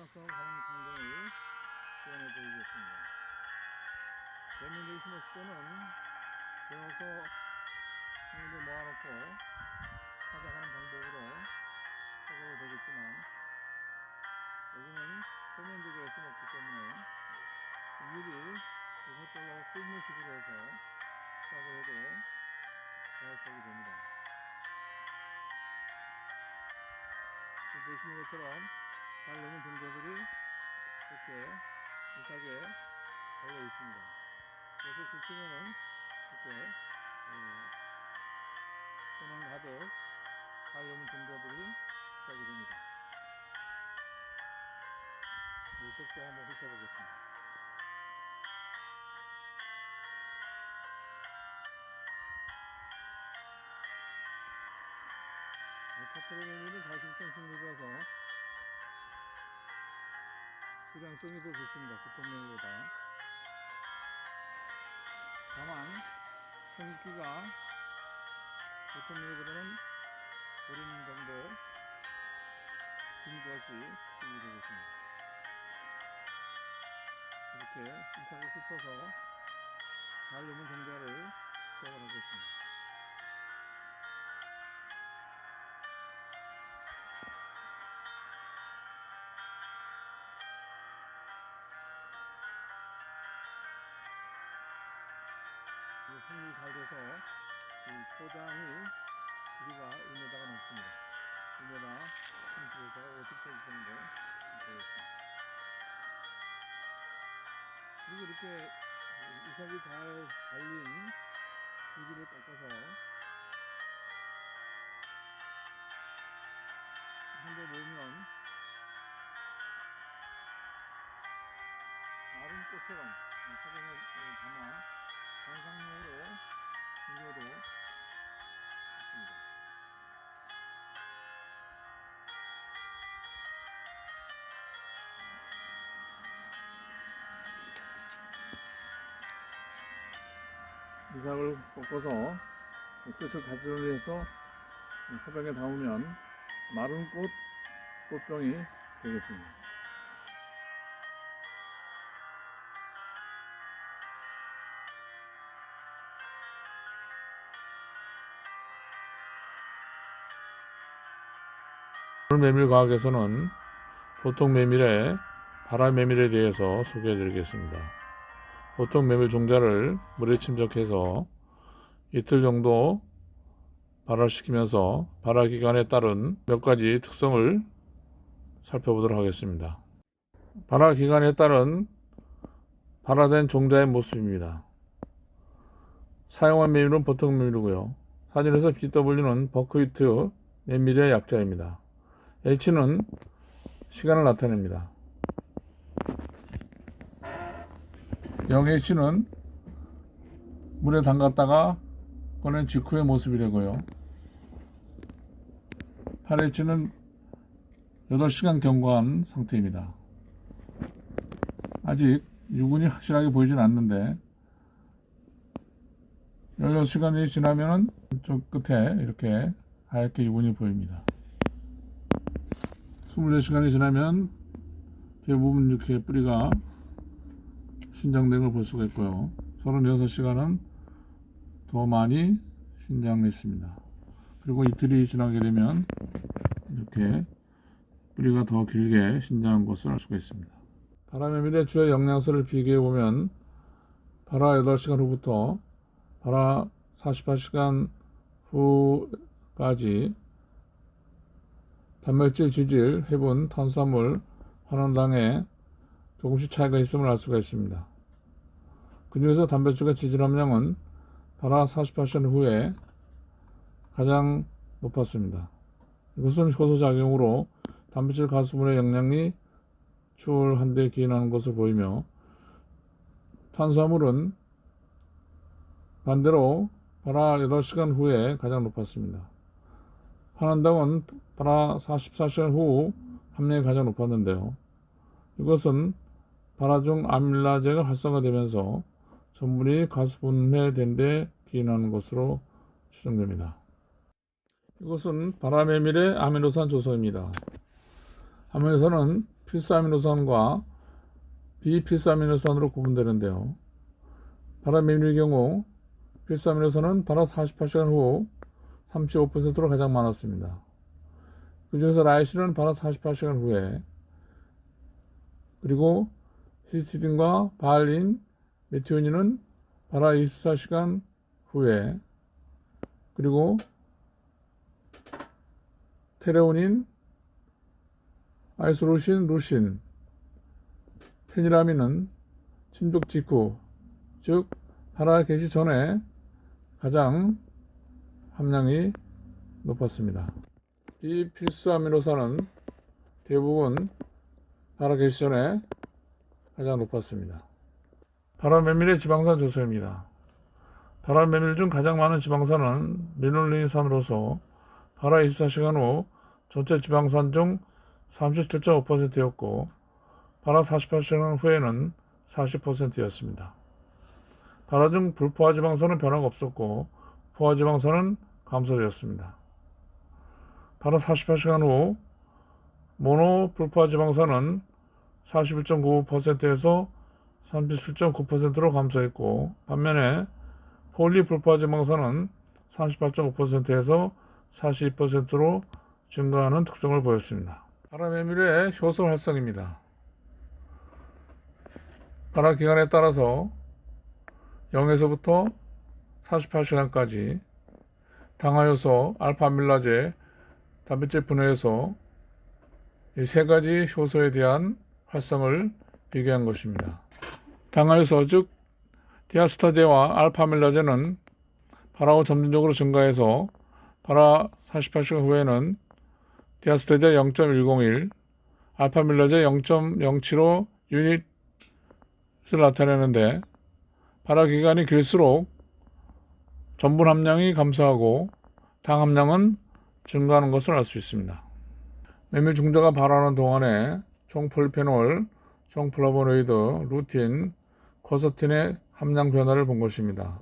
따라서 가는 광경을 시연해 드리겠습니다. 메밀을 심었을 때는 배워서 손으로 모아놓고 찾아가는 방법으로 해도 되겠지만, 여기는 표면적에 심었기 때문에 일일이 유석별로 끓는 식으로 해서 시작을 해도 잘 시작이 됩니다. 보시는 것처럼 잘 넘은 종자들이 이렇게 비슷하게 달려 있습니다. 그래서 굵히면은 이렇게 소망 가득 잘 넘은 종자들이 시작이 됩니다. 이쪽도 한번 훑어보겠습니다. 파트로메밀은 가실성 식물이라서 수량성이 더 좋습니다. 보통 메밀보다. 다만 성기가 보통 메밀보다는 보름 정도 긴 것이 쓰게 되겠습니다. 이렇게 이삭을 훑어서 잘 넘은 종자를 시작을 하겠습니다. 손이 잘 돼서 이 포장이 길이가 1m가 넘습니다. 1m 30에서 50cm 정도 되겠습니다. 그리고 이렇게 이삭이 잘 달린 줄기를 꺾어서 한 대 모으면 마른 꽃처럼 사진을 담아 관상용으로 이겨도 좋습니다. 이삭을 꺾어서 끝을 가지런히 화병에 담으면 마른 꽃병이 되겠습니다. 오늘 메밀과학에서는 보통 메밀의 발화 메밀에 대해서 소개해 드리겠습니다. 보통 메밀 종자를 물에 침적해서 이틀 정도 발화시키면서 발화 기간에 따른 몇 가지 특성을 살펴보도록 하겠습니다. 발화 기간에 따른 발화된 종자의 모습입니다. 사용한 메밀은 보통 메밀이고요. 사진에서 BW는 버크위트 메밀의 약자입니다. H는 시간을 나타냅니다. 0H는 물에 담갔다가 꺼낸 직후의 모습이 되고요. 8H는 8시간 경과한 상태입니다. 아직 유분이 확실하게 보이진 않는데 16시간이 지나면 쪽 끝에 이렇게 하얗게 유분이 보입니다. 24시간이 지나면 대부분 이렇게 뿌리가 신장된 걸 볼 수가 있고요. 36시간은 더 많이 신장했습니다. 그리고 이틀이 지나게 되면 이렇게 뿌리가 더 길게 신장한 것을 알 수가 있습니다. 발화메밀의 주요 영양소를 비교해 보면 발화 8시간 후부터 발화 48시간 후까지 단백질, 지질, 해분, 탄수화물, 환원당에 조금씩 차이가 있음을 알 수가 있습니다. 그 중에서 단백질과 지질 함량은 발화 48시간 후에 가장 높았습니다. 이것은 효소작용으로 단백질 가수분의 영양이 추월한 데 기인하는 것을 보이며, 탄수화물은 반대로 발화 8시간 후에 가장 높았습니다. 환원당은 발화 44시간 후 함량이 가장 높았는데요. 이것은 발화 중 아밀라제가 활성화되면서 전분이 가수분해된 데 기인하는 것으로 추정됩니다. 이것은 발화메밀의 아미노산 조소입니다. 아미노산은 필수 아미노산과 비필수 아미노산으로 구분되는데요. 발화 메밀의 경우 필수 아미노산은 발화 48시간 후 35%로 가장 많았습니다. 그 중에서 라이신은 발화 48시간 후에, 그리고 히스티딘과 바알린, 메티오닌은 발화 24시간 후에, 그리고 테레오닌, 아이소루신, 루신, 페니라민은 침독 직후, 즉 발화 개시 전에 가장 함량이 높았습니다. 비필수 아미노산은 대부분 발화 개시 전에 가장 높았습니다. 발화 메밀의 지방산 조소입니다. 발화 메밀 중 가장 많은 지방산은 리놀린산으로서 발화 24시간 후 전체 지방산 중 37.5%였고 발화 48시간 후에는 40%였습니다. 발화 중 불포화 지방산은 변화가 없었고 포화 지방산은 감소되었습니다. 발화 48시간 후 모노 불포화 지방산은 41.9%에서 37.9%로 감소했고, 반면에 폴리 불포화 지방산은 38.5%에서 42%로 증가하는 특성을 보였습니다. 발화 메밀의 효소 활성입니다. 발화 기간에 따라서 0에서부터 48시간까지 당화효소, 알파밀라제, 단백질 분해효소 이 세 가지 효소에 대한 활성을 비교한 것입니다. 당화효소 즉 디아스타제와 알파밀라제는 발화 후 점진적으로 증가해서 발화 48시간 후에는 디아스타제 0.101, 알파밀라제 0.075 유닛을 나타내는데 발화 기간이 길수록 전분 함량이 감소하고 당 함량은 증가하는 것을 알 수 있습니다. 메밀 중자가 발화하는 동안에 총폴리페놀, 총플라보노이드, 루틴, 코서틴의 함량 변화를 본 것입니다.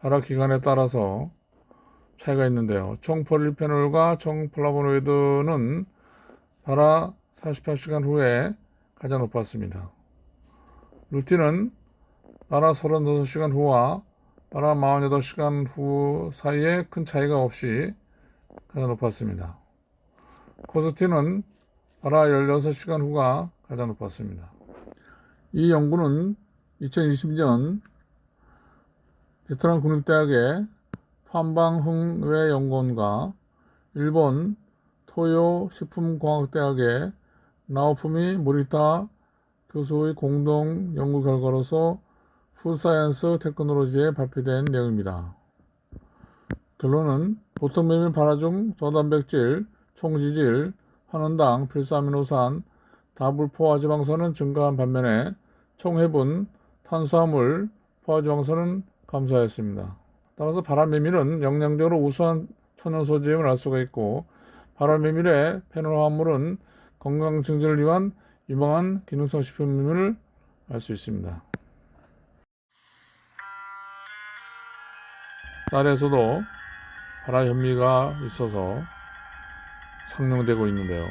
발화 기간에 따라서 차이가 있는데요. 총폴리페놀과 총플라보노이드는 발화 48시간 후에 가장 높았습니다. 루틴은 발화 36시간 후와 발화 48시간 후 사이에 큰 차이가 없이 가장 높았습니다. 코스틴은 발화 16시간 후가 가장 높았습니다. 이 연구는 2020년 베트남 국립대학의 판방흥외 연구원과 일본 토요 식품공학대학의 나오푸미 모리타 교수의 공동 연구 결과로서 푸드사이언스 테크놀로지에 발표된 내용입니다. 결론은 보통 메밀 발화 중 저단백질, 총지질, 환원당, 필수아미노산, 다불포화지방산은 증가한 반면에 총해분, 탄수화물, 포화지방산은 감소하였습니다. 따라서 발화 메밀은 영양적으로 우수한 천연소지임을 알 수가 있고 발화 메밀의 페놀 함물은 건강 증진을 위한 유망한 기능성 식품임을 알 수 있습니다. 쌀에서도 발화 현미가 있어서 상용되고 있는데요.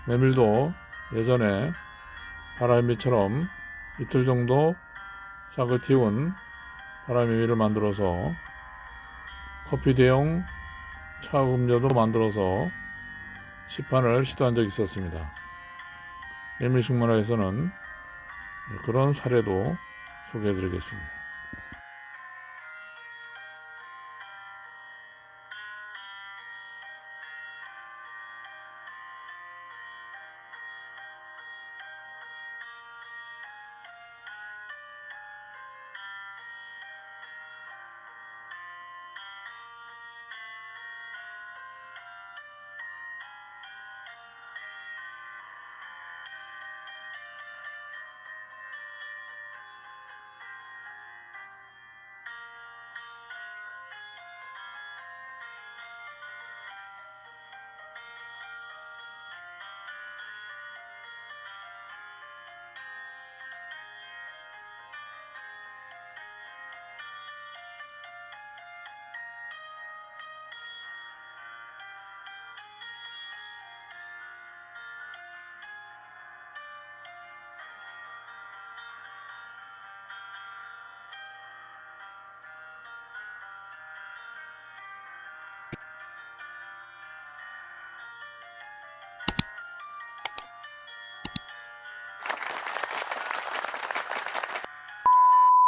메밀도 예전에 발화 현미처럼 이틀 정도 싹을 틔운 발화 메밀을 만들어서 커피 대용 차가운 음료도 만들어서 시판을 시도한 적이 있었습니다. 메밀식문화에서는 그런 사례도 소개해 드리겠습니다.